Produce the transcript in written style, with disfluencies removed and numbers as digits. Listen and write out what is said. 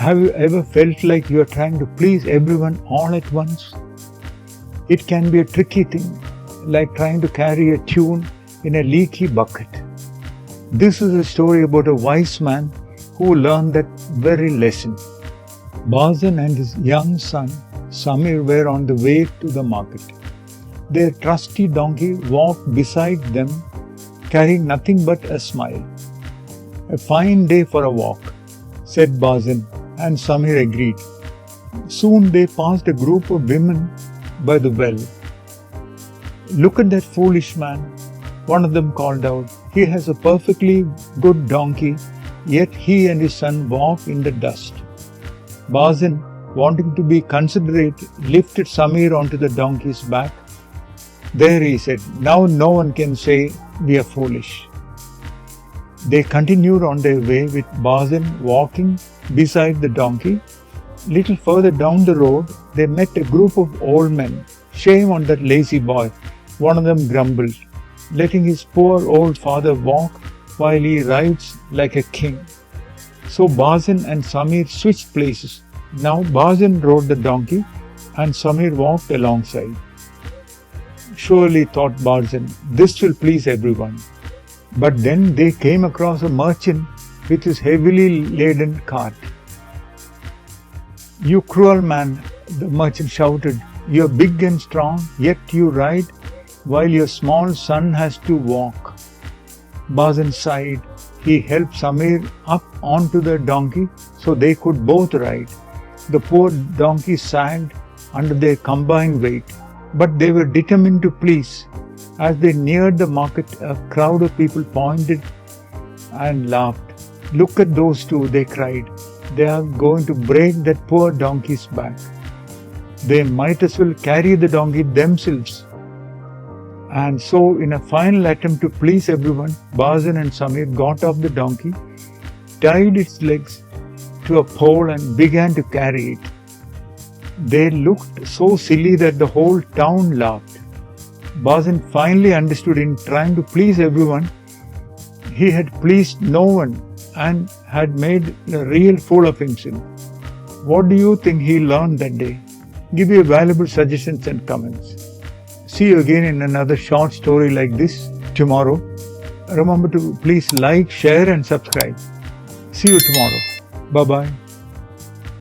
Have you ever felt like you are trying to please everyone all at once? It can be a tricky thing, like trying to carry a tune in a leaky bucket. This is a story about a wise man who learned that very lesson. Barzun and his young son Samir were on the way to the market. Their trusty donkey walked beside them, carrying nothing but a smile. "A fine day for a walk," said Barzun, and Samir agreed. Soon they passed a group of women by the well. "Look at that foolish man," one of them called out. "He has a perfectly good donkey, yet he and his son walk in the dust." Barzun, wanting to be considerate, lifted Samir onto the donkey's back. "There," he said, "now no one can say we are foolish." They continued on their way with Barzun walking beside the donkey. Little further down the road, they met a group of old men. "Shame on that lazy boy," one of them grumbled, "letting his poor old father walk while he rides like a king." So Barzun and Samir switched places. Now Barzun rode the donkey and Samir walked alongside. "Surely," thought Barzun, "this will please everyone." But then they came across a merchant with his heavily laden cart. "You cruel man," the merchant shouted, "you are big and strong, yet you ride while your small son has to walk." Barzun sighed. He helped Samir up onto the donkey so they could both ride. The poor donkey sagged under their combined weight, but they were determined to please. As they neared the market, a crowd of people pointed and laughed. "Look at those two," they cried. "They are going to break that poor donkey's back. They might as well carry the donkey themselves." And so, in a final attempt to please everyone, Barzun and Samir got off the donkey, tied its legs to a pole and began to carry it. They looked so silly that the whole town laughed. Barzun finally understood, in trying to please everyone, he had pleased no one and had made a real fool of himself. What do you think he learned that day? Give your valuable suggestions and comments. See you again in another short story like this tomorrow. Remember to please like, share and subscribe. See you tomorrow. Bye-bye.